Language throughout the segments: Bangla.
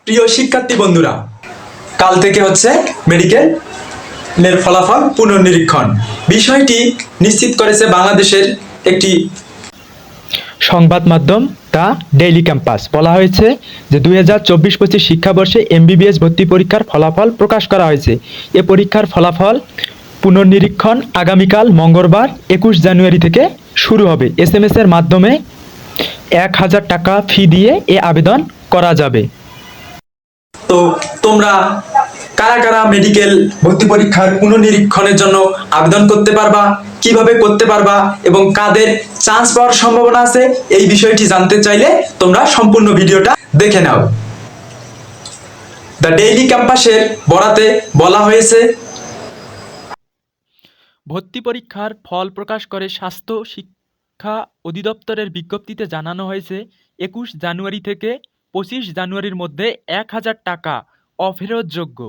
প্রিয় শিক্ষার্থী বন্ধুরা, কাল থেকে হচ্ছে মেডিকেলের ফলাফল পুনর্নিরীক্ষণ। বিষয়টি নিশ্চিত করেছে বাংলাদেশের একটি সংবাদ মাধ্যম দ্য ডেইলি ক্যাম্পাস। বলা হয়েছে যে 2024-25 শিক্ষাবর্ষে এমবিবিএস ভর্তি পরীক্ষার ফলাফল প্রকাশ করা হয়েছে। এ পরীক্ষার ফলাফল পুনর্নিরীক্ষণ আগামীকাল মঙ্গলবার 21 জানুয়ারি থেকে শুরু হবে। SMS এর মাধ্যমে 1000 টাকা ফি দিয়ে এ আবেদন করা যাবে। তো তোমরা কারা কারা মেডিকেল ভর্তি পরীক্ষার পুনর্নিরীক্ষণের জন্য আবেদন করতে পারবা, কিভাবে করতে পারবা এবং কাদের চান্স পাওয়ার সম্ভাবনা আছে, এই বিষয়টি জানতে চাইলে তোমরা সম্পূর্ণ ভিডিওটা দেখে নাও। দ্য ডেইলি ক্যাম্পাসের বরাতে বলা হয়েছে, ভর্তি পরীক্ষার ফল প্রকাশ করে স্বাস্থ্য শিক্ষা অধিদপ্তরের বিজ্ঞপ্তিতে জানানো হয়েছে 21 জানুয়ারি থেকে 25 জানুয়ারির মধ্যে 1000 টাকা অফেরতযোগ্য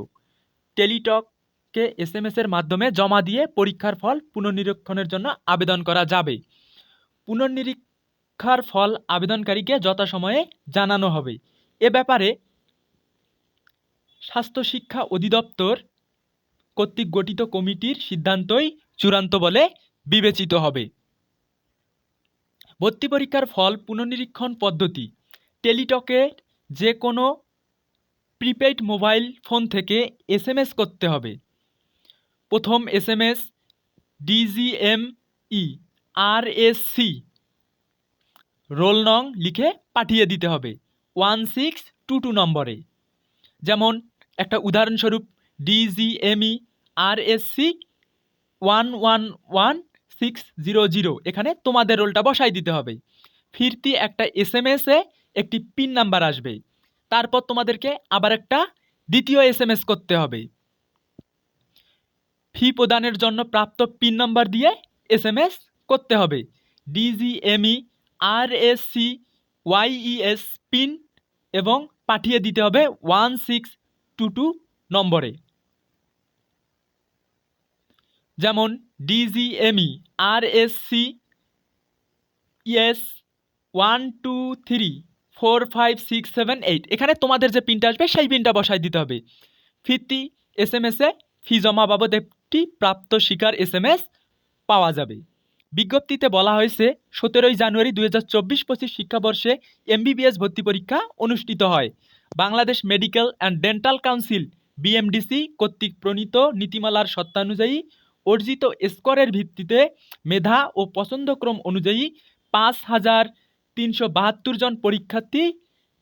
টেলিটকে SMS এর মাধ্যমে জমা দিয়ে পরীক্ষার ফল পুনর্নিরীক্ষণের জন্য আবেদন করা যাবে। পুনর্নিরীক্ষার ফল আবেদনকারীকে যথাসময়ে জানানো হবে। এ ব্যাপারে স্বাস্থ্য শিক্ষা অধিদপ্তর কর্তৃক গঠিত কমিটির সিদ্ধান্তই চূড়ান্ত বলে বিবেচিত হবে। ভর্তি পরীক্ষার ফল পুনর্নিরীক্ষণ পদ্ধতি: টেলিটকের যে কোনো প্রিপেইড মোবাইল ফোন থেকে SMS করতে হবে। প্রথম SMS DGME RSC রোল নং লিখে পাঠিয়ে দিতে হবে 1622 নম্বরে। যেমন একটা উদাহরণস্বরূপ DGME RSC 111600, এখানে তোমাদের রোলটা বসাই দিতে হবে। ফিরতি একটা SMS এ একটি পিন নাম্বার আসবে, তারপর তোমাদেরকে আবার একটা দ্বিতীয় SMS করতে হবে। ফি প্রদানের জন্য প্রাপ্ত পিন নাম্বার দিয়ে SMS করতে হবে। DGME RSC YES পিন এবং পাঠিয়ে দিতে হবে 1622 নম্বরে। যেমন DGME RSC ES 1234567 এখানে তোমাদের যে পিনটা আসবে সেই পিনটা বসাই দিতে হবে। ফিরতি SMS এ ফি জমা বাবদ একটি প্রাপ্ত স্বীকার SMS পাওয়া যাবে। বিজ্ঞপ্তিতে বলা হয়েছে 17 জানুয়ারি 2024-25 শিক্ষাবর্ষে MBBS ভর্তি পরীক্ষা অনুষ্ঠিত হয়। Bangladesh medical and dental council BMDC কর্তৃক প্রণীত নীতিমালার শর্তানুযায়ী অর্জিত স্কোরের ভিত্তিতে মেধা ও পছন্দক্রম অনুযায়ী 5372 জন পরীক্ষার্থী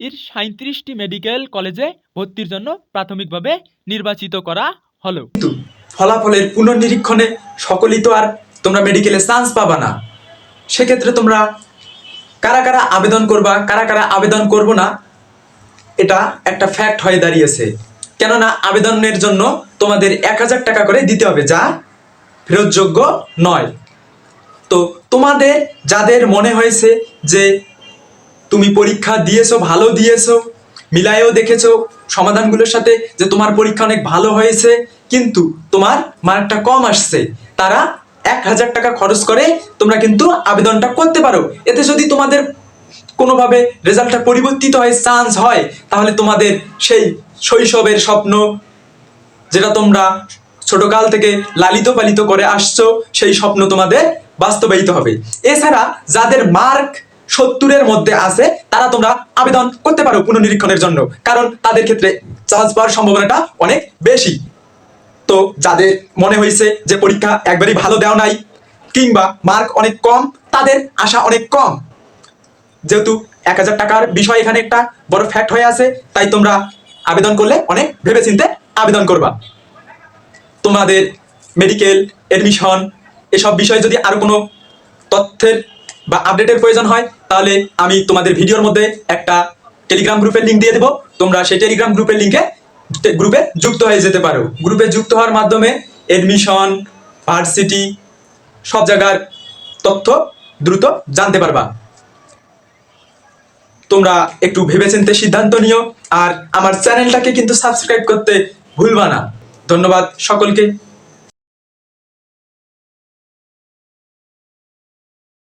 37টি মেডিকেল কলেজে ভর্তির জন্য প্রাথমিকভাবে নির্বাচিত করা হলো। কিন্তু ফলাফলের পুনর্নিরীক্ষণে সকলেই তো আর তোমরা মেডিকেলে চান্স পাবা না। সেক্ষেত্রে তোমরা কারা কারা আবেদন করবা, কারা কারা আবেদন করবো না, এটা একটা ফ্যাক্ট হয়ে দাঁড়িয়েছে। কেননা আবেদনের জন্য তোমাদের 1000 টাকা করে দিতে হবে, যা ফেরতযোগ্য নয়। তো তোমাদের যাদের মনে হয়েছে যে তুমি পরীক্ষা দিয়েছো, ভালো দিয়েছো, মিলায়েও দেখেছো সমাধানগুলোর সাথে যে তোমার পরীক্ষা অনেক ভালো হয়েছে কিন্তু তোমার মার্কটা কম আসছে, তারা 1000 টাকা খরচ করে তোমরা কিন্তু আবেদনটা করতে পারো। এতে যদি তোমাদের কোনোভাবে রেজাল্টটা পরিবর্তিত হয়, চান্স হয়, তাহলে তোমাদের সেই শৈশবের স্বপ্ন, যেটা তোমরা ছোটকাল থেকে লালিত পালিত করে আসছো, সেই স্বপ্ন তোমাদের বাস্তবায়িত হবে। এছাড়া যাদের মার্ক 70-এর মধ্যে আছে, তারা তোমরা আবেদন করতে পারো পুনর্নিরীক্ষণের জন্য, কারণ তাদের ক্ষেত্রে চান্স পাওয়ার সম্ভাবনাটা অনেক বেশি। তো যাদের মনে হয়েছে যে পরীক্ষা একবারই ভালো দেওয়া নাই কিংবা মার্ক অনেক কম, তাদের আশা অনেক কম। যেহেতু 1000 টাকার বিষয় এখানে একটা বড় ফ্যাক্ট হয়ে আছে, তাই তোমরা আবেদন করলে অনেক ভেবেচিন্তে আবেদন করবা। তোমাদের মেডিকেল এডমিশন এসব বিষয়ে যদি আরো কোনো তথ্যের বা আপডেটের প্রয়োজন হয়, তাহলে আমি তোমাদের ভিডিওর মধ্যে একটা টেলিগ্রাম গ্রুপের লিঙ্ক দিয়ে দেবো। তোমরা সেই টেলিগ্রাম গ্রুপের গ্রুপে যুক্ত হয়ে যেতে পারো। গ্রুপে যুক্ত হওয়ার মাধ্যমে এডমিশন, ভার্সিটি সব জায়গার তথ্য দ্রুত জানতে পারবা। তোমরা একটু ভেবেচিন্তে সিদ্ধান্ত নিও, আর আমার চ্যানেলটাকে কিন্তু সাবস্ক্রাইব করতে ভুলবা না। ধন্যবাদ সকলকে।